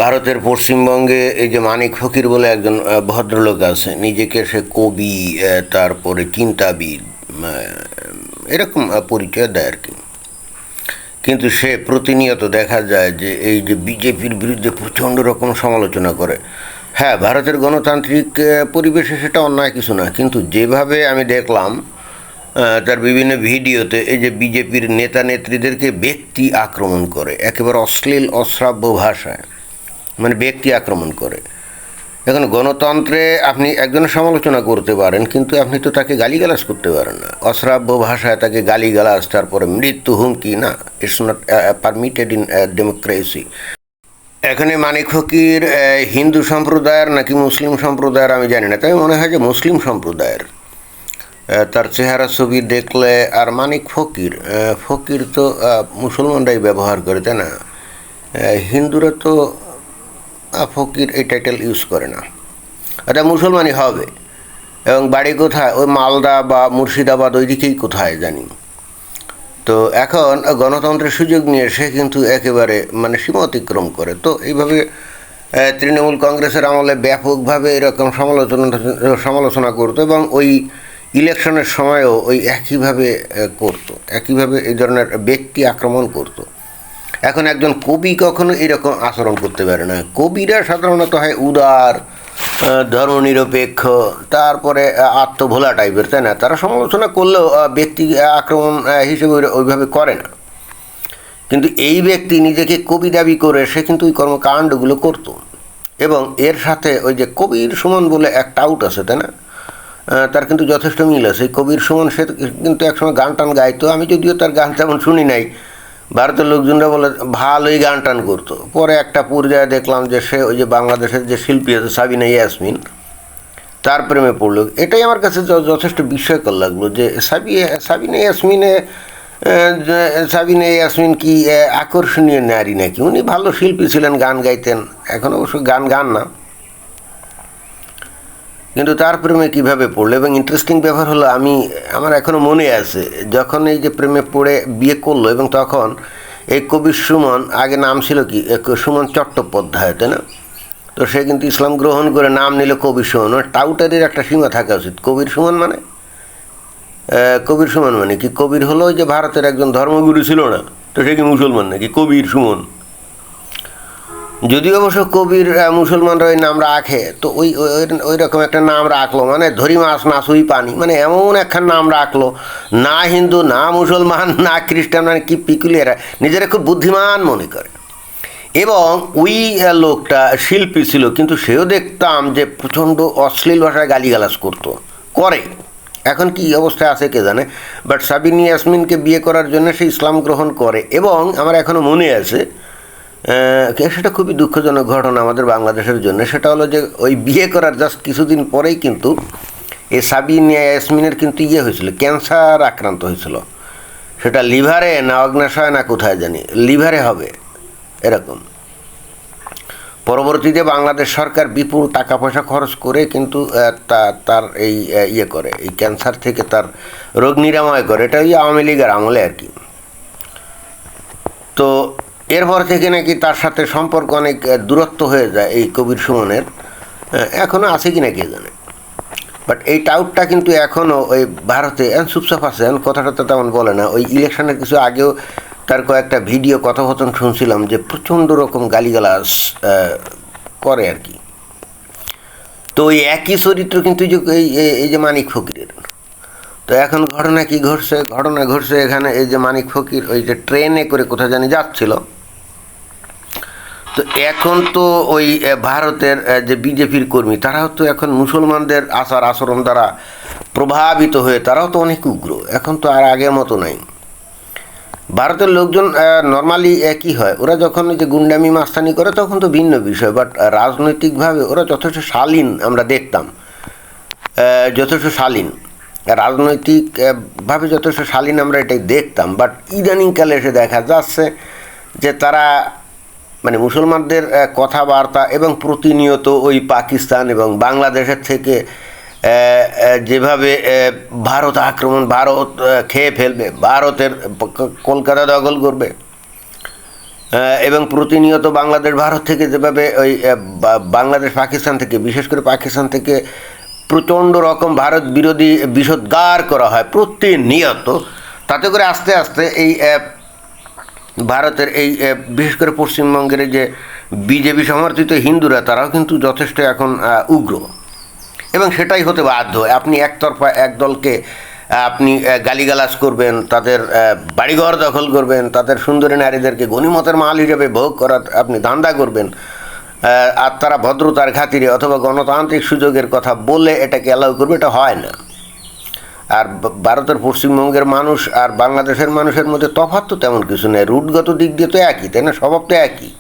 ভারতের পশ্চিমবঙ্গে এই যে মানিক ফকির বলে একজন ভদ্রলোক আছে, নিজেকে সে কবি, তারপরে চিন্তাবিদ, এরকম পরিচয় দেয় আর কি। কিন্তু সে প্রতিনিয়ত দেখা যায় যে এই যে বিজেপির বিরুদ্ধে প্রচণ্ড রকম সমালোচনা করে। হ্যাঁ, ভারতের গণতান্ত্রিক পরিবেশে সেটা অন্যায় কিছু না, কিন্তু যেভাবে আমি দেখলাম তার বিভিন্ন ভিডিওতে এই যে বিজেপির নেতা নেত্রীদেরকে ব্যক্তি আক্রমণ করে, একেবারে অশ্লীল অশ্রাব্য ভাষায়, মানে ব্যক্তি আক্রমণ করে। এখন গণতন্ত্রে আপনি একজনের সমালোচনা করতে পারেন, কিন্তু আপনি তো তাকে গালিগালাজ করতে পারেন না। অশ্রাব্য ভাষায় তাকে গালিগালাজ, তারপরে মৃত্যু হুমকি, না, it's not permitted in democracy. এখানে মানিক ফকির হিন্দু সম্প্রদায়ের নাকি মুসলিম সম্প্রদায়ের আমি জানি না, তবে মনে হয় যে মুসলিম সম্প্রদায়ের। তার চেহারা ছবি দেখলে, আর মানিক ফকির, ফকির তো মুসলমানরাই ব্যবহার করে, তাই না? হিন্দুরা তো ফকির এই টাইটেল ইউজ করে না। এটা মুসলমানই হবে। এবং বাড়ি কোথায়? ওই মালদা বা মুর্শিদাবাদ ওই দিকেই কোথায় জানি। তো এখন গণতন্ত্রের সুযোগ নিয়ে সে কিন্তু একেবারে মানে সীমা অতিক্রম করে। তো এইভাবে তৃণমূল কংগ্রেসের আমলে ব্যাপকভাবে এরকম সমালোচনা করতো, এবং ওই ইলেকশনের সময়ও ওই একইভাবে করতো, একইভাবে এই ধরনের ব্যক্তি আক্রমণ করতো। এখন একজন কবি কখনো এরকম আচরণ করতে পারে না। কবিরা সাধারণত হয় উদার, ধর্মনিরপেক্ষ, তারপরে আত্মভোলা টাইপের, তাই না? তারা সমালোচনা করলেও ব্যক্তি আক্রমণ হিসেবে ওইভাবে করে না। কিন্তু এই ব্যক্তি নিজেকে কবি দাবি করে সে কিন্তু ওই কর্মকাণ্ডগুলো করতো। এবং এর সাথে ওই যে কবির সুমন বলে একটা আউট আছে, তাই না? তার কিন্তু যথেষ্ট মিল আছে। কবির সুমন সে কিন্তু একসময় গান টান গাইতো, আমি যদিও তার গান তেমন শুনি নাই। ভারতের লোকজনরা বলে ভালোই গান টান করতো। পরে একটা পর্যায়ে দেখলাম যে সে ওই যে বাংলাদেশের যে শিল্পী আছে সাবিনা ইয়াসমিন, তার প্রেমে পড়লো। এটাই আমার কাছে যথেষ্ট বিস্ময়কর লাগলো যে সাবিনা ইয়াসমিন কি আকর্ষণীয় নারী নাকি? উনি ভালো শিল্পী ছিলেন, গান গাইতেন, এখন অবশ্য গান গান না, কিন্তু তার প্রেমে কীভাবে পড়লো। এবং ইন্টারেস্টিং ব্যাপার হলো, আমার এখনও মনে আছে যখন এই যে প্রেমে পড়ে বিয়ে করলো, এবং তখন এই কবির সুমন, আগে নাম ছিল কি সুমন চট্টোপাধ্যায়, তাই না? তো সে কিন্তু ইসলাম গ্রহণ করে নাম নিল কবির সুমন। টাউটারের একটা সীমা থাকা উচিত। কবির সুমন মানে কি? কবির হলো যে ভারতের একজন ধর্মগুরু ছিল না, তো সে কি মুসলমান নাকি? কবির সুমন। যদিও অবশ্য কবির মুসলমানরা ওই নাম রাখে, তো ওই রকম একটা নাম রাখলো, মানে ধরি মাছ না সুই পানি, মানে এমন একখান নাম রাখলো, না হিন্দু না মুসলমান না খ্রিস্টান, মানে কি পিকুলিয়ারা নিজেরা খুব বুদ্ধিমান মনে করে। এবং ওই লোকটা শিল্পী ছিল, কিন্তু সেও দেখতাম যে প্রচণ্ড অশ্লীল ভাষায় গালিগালাজ করে। এখন কি অবস্থায় আছে কে জানে। বাট সাবিনা ইয়াসমিনকে বিয়ে করার জন্য সে ইসলাম গ্রহণ করে। এবং আমার এখনও মনে আছে, সেটা খুবই দুঃখজনক ঘটনা আমাদের বাংলাদেশের জন্য। সেটা হলো যে ওই বিয়ে করার জাস্ট কিছুদিন পরেই কিন্তু এই সাবিনা ইয়াসমিনের কিন্তু হয়েছিল, ক্যান্সার আক্রান্ত হয়েছিল। সেটা লিভারে না অগ্নাশয় না কোথায় জানি, লিভারে হবে এরকম। পরবর্তীতে বাংলাদেশ সরকার বিপুল টাকা পয়সা খরচ করে কিন্তু তার এই করে, এই ক্যান্সার থেকে তার রোগ নিরাময় করে। এটা ওই আওয়ামী লীগের আমলে আর কি। তো এরপর থেকে নাকি তার সাথে সম্পর্ক অনেক দূরত্ব হয়ে যায় এই কবির সুমনের। এখনও আছে কি না কে জানে। বাট এই টাউটটা কিন্তু এখনও ওই ভারতে চুপচাপ আছে, কথাটা তো তেমন বলে না। ওই ইলেকশনের কিছু আগেও তার কয়েকটা ভিডিও কথোপকথন শুনছিলাম যে প্রচণ্ড রকম গালিগালাজ করে আর কি। তো ওই একই চরিত্র কিন্তু এই যে মানিক ফকিরের। তো এখন ঘটনা ঘটছে এখানে, এই যে মানিক ফকির ওই যে ট্রেনে করে কোথায় জানি যাচ্ছিল। তো এখন তো ওই ভারতের যে বিজেপির কর্মী, তারাও তো এখন মুসলমানদের আচার আচরণ দ্বারা প্রভাবিত হয়ে তারাও তো অনেক উগ্র। এখন তো আর আগের মতো নাই। ভারতের লোকজন নর্মালি কী হয়, ওরা যখন ওই যে গুন্ডামি মাস্তানি করে তখন তো ভিন্ন বিষয়, বাট রাজনৈতিকভাবে ওরা যথেষ্ট শালীন আমরা দেখতাম, যথেষ্ট শালীন, রাজনৈতিকভাবে যথেষ্ট শালীন আমরা এটাই দেখতাম। বাট ইদানিংকালে এসে দেখা যাচ্ছে যে তারা মানে মুসলমানদের কথাবার্তা এবং প্রতিনিয়ত ওই পাকিস্তান এবং বাংলাদেশের থেকে যেভাবে ভারত আক্রমণ, ভারত খেয়ে ফেলবে, ভারতের কলকাতা দখল করবে, এবং প্রতিনিয়ত বাংলাদেশ ভারত থেকে যেভাবে ওই বাংলাদেশ পাকিস্তান থেকে, বিশেষ করে পাকিস্তান থেকে প্রচণ্ড রকম ভারত বিরোধী বিষোদ্গার করা হয় প্রতিনিয়ত, তাতে করে আস্তে আস্তে এই ভারতের এই বিশেষ করে পশ্চিমবঙ্গের যে বিজেপি সমর্থিত হিন্দুরা, তারাও কিন্তু যথেষ্ট এখন উগ্র, এবং সেটাই হতে বাধ্য। আপনি একতরফা এক দলকে আপনি গালিগালাজ করবেন, তাদের বাড়িঘর দখল করবেন, তাদের সুন্দরী নারীদেরকে গণিমতের মাল হিসেবে ভোগ করার আপনি ধান্দা করবেন, আর তারা ভদ্রতার খাতিরে অথবা গণতান্ত্রিক সুযোগের কথা বলে এটাকে অ্যালাউ করবে, এটা হয় না। আর ভারতের পশ্চিমবঙ্গের মানুষ আর বাংলাদেশের মানুষের মধ্যে তফাৎ তো তেমন কিছু নেই, রুটগত দিক দিয়ে তো একই, তাই না? স্বভাব তো একই।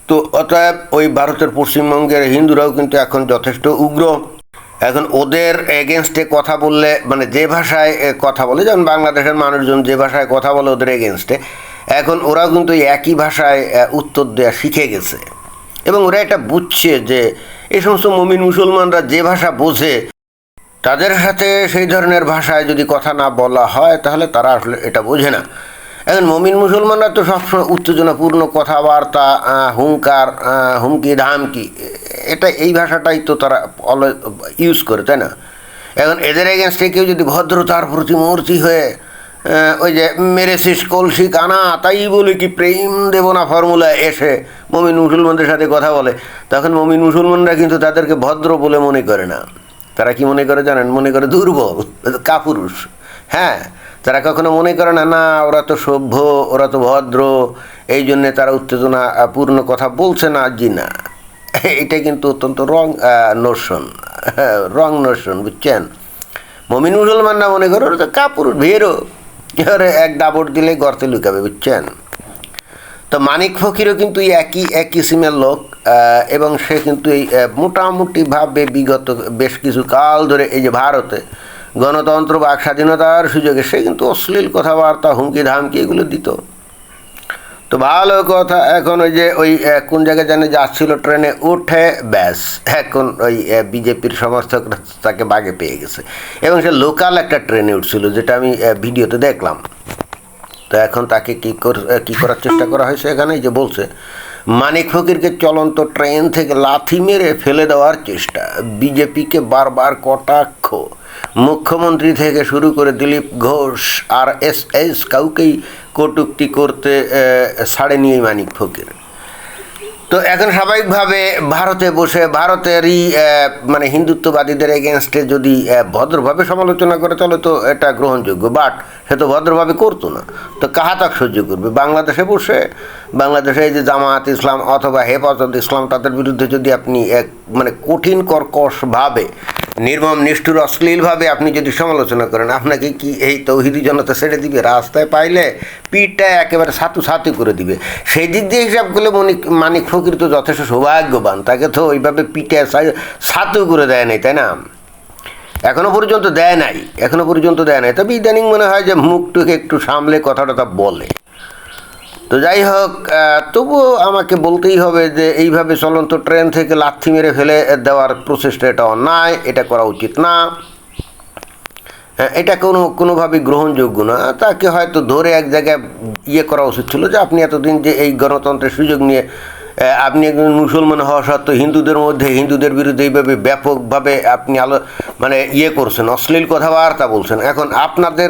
তো অতএব ওই ভারতের পশ্চিমবঙ্গের হিন্দুরাও কিন্তু এখন যথেষ্ট উগ্র। এখন ওদের এগেনস্টে কথা বললে, মানে যে ভাষায় কথা বলে, যেমন বাংলাদেশের মানুষজন যে ভাষায় কথা বলে ওদের এগেনস্টে, এখন ওরাও কিন্তু একই ভাষায় উত্তর দেওয়া শিখে গেছে, এবং ওরা এটা বুঝছে যে এই সমস্ত মুমিন মুসলমানরা যে ভাষা বোঝে, তাদের সাথে সেই ধরনের ভাষায় যদি কথা না বলা হয় তাহলে তারা আসলে এটা বোঝে না। এখন মুমিন মুসলমানরা তো সবসময় উত্তেজনাপূর্ণ কথাবার্তা, হুঙ্কার, হুমকি ধামকি, এটা এই ভাষাটাই তো তারা ইউজ করে, তাই না? এখন এদের এগেনস্টে কেউ যদি ভদ্রতার প্রতিমূর্তি হয়ে ওই যে মেরেছিস কলসি কানা, তাই বলে কি প্রেম দেব না ফর্মুলায় এসে মুমিন মুসলমানদের সাথে কথা বলে, তখন মুমিন মুসলমানরা কিন্তু তাদেরকে ভদ্র বলে মনে করে না। তারা কি মনে করে জানেন? মনে করে দুর্বল, কাপুরুষ। হ্যাঁ, তারা কখনো মনে করে না না ওরা তো সভ্য, ওরা তো ভদ্র, এই জন্যে তারা উত্তেজনাপূর্ণ কথা বলছে না। জি না, এটা কিন্তু অত্যন্ত রং নোশন, বুঝছেন? মুমিন মুসলমানরা মনে করে ওরা তো কাপুরুষ, ভেরো, এবারে এক দাবড় দিলে গর্তে লুকাবে, বুঝছেন? তো মানিক ফকিরও কিন্তু এক কিসিমের লোক, এবং সে কিন্তু এই মোটামুটিভাবে বিগত বেশ কিছু কাল ধরে এই যে ভারতে গণতন্ত্র বা স্বাধীনতার সুযোগে সে কিন্তু অশ্লীল কথাবার্তা, হুমকি ধামকি এগুলো দিত। তো ভালো কথা, এখন ওই যে ওই কোন জায়গায় জানে যাচ্ছিল ট্রেনে উঠে, ব্যাস এখন ওই বিজেপির সমর্থকরা তাকে বাগে পেয়ে গেছে, এবং সে লোকাল একটা ট্রেনে উঠছিল, যেটা আমি ভিডিওতে দেখলাম। তো এখন তাকে কী করার চেষ্টা করা হয়েছে এখানে, যে বলছে মানিক ফকিরকে চলন্ত ট্রেন থেকে লাথি মেরে ফেলে দেওয়ার চেষ্টা, বিজেপিকে বারবার কটাক্ষ, মুখ্যমন্ত্রী থেকে শুরু করে দিলীপ ঘোষ আর এস কাউকেই কটূক্তি করতে ছাড়েনি এই মানিক ফকির। তো এখন স্বাভাবিকভাবে ভারতে বসে ভারতেরই মানে হিন্দুত্ববাদীদের এগেনস্টে যদি ভদ্রভাবে সমালোচনা করে তাহলে তো এটা গ্রহণযোগ্য, বাট সে তো ভদ্রভাবে করতো না, তো কাহা তাক সহ্য করবে? বাংলাদেশে বসে বাংলাদেশে এই যে জামায়াত ইসলাম অথবা হেফাজত ইসলাম, তাদের বিরুদ্ধে যদি আপনি মানে কঠিন কর্কশভাবে, নির্মম নিষ্ঠুর অশ্লীলভাবে আপনি যদি সমালোচনা করেন, আপনাকে কি এই তৌহিদি জনতা ছেড়ে দিবে? রাস্তায় পাইলে পিঠটা একেবারে ছাতু করে দিবে। সেই দিক দিয়ে হিসাব করলে মানিক ফকির তো যথেষ্ট সৌভাগ্যবান, তাকে তো ওইভাবে পিঠে ছাতু করে দেয় নাই, তাই না? এখনো পর্যন্ত দেয় নাই, তবে ইদানিং মনে হয় যে মুখটুকে একটু সামলে কথাটা বলে। তো যাই হোক, তবুও আমাকে বলতেই হবে যে এইভাবে চলন্ত ট্রেন থেকে লাথি মেরে ফেলে দেওয়ার প্রচেষ্টা, এটা অন্যায়, এটা করা উচিত না, এটা কোনোভাবেই গ্রহণযোগ্য না। তাকে হয়তো ধরে এক জায়গায় করা উচিত ছিল যে আপনি এতদিন যে এই গণতন্ত্রের সুযোগ নিয়ে আপনি একজন মুসলমান হওয়া সত্ত্বেও হিন্দুদের বিরুদ্ধে এইভাবে ব্যাপকভাবে আপনি মানে করছেন, অশ্লীল কথাবার্তা বলছেন, এখন আপনাদের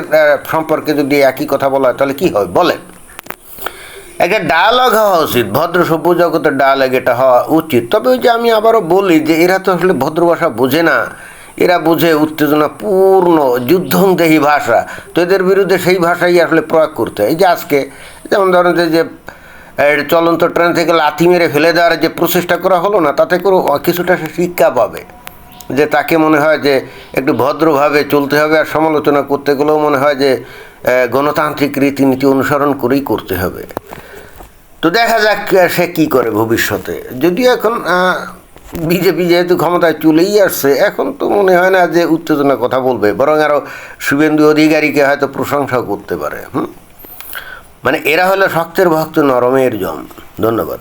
সম্পর্কে যদি একই কথা বলা হয় তাহলে কী হবে বলেন? একটা ডায়ালগ হওয়া উচিত, ভদ্র সভ্য জগতের ডায়ালগ এটা হওয়া উচিত। তবে ওই যে আমি আবারও বলি যে এরা তো আসলে ভদ্র ভাষা বোঝে না, এরা বোঝে উত্তেজনাপূর্ণ যুদ্ধংদেহী ভাষা। তো এদের বিরুদ্ধে সেই ভাষাই আসলে প্রয়োগ করতে হয়। এই যে আজকে যেমন ধরেন যে চলন্ত ট্রেন থেকে লাথি মেরে ফেলে দেওয়ার যে প্রচেষ্টা করা হলো না, তাতে করে কিছুটা সে শিক্ষা পাবে, যে তাকে মনে হয় যে একটু ভদ্রভাবে চলতে হবে, আর সমালোচনা করতে গেলেও মনে হয় যে গণতান্ত্রিক রীতিনীতি অনুসরণ করেই করতে হবে। তো দেখা যাক সে কী করে ভবিষ্যতে। যদিও এখন বিজেপি যেহেতু ক্ষমতায় চলেই আসছে, এখন তো মনে হয় না যে উত্তেজনার কথা বলবে, বরং আরও শুভেন্দু অধিকারীকে হয়তো প্রশংসাও করতে পারে। মানে এরা হলো শক্তের ভক্ত, নরমের জম। ধন্যবাদ।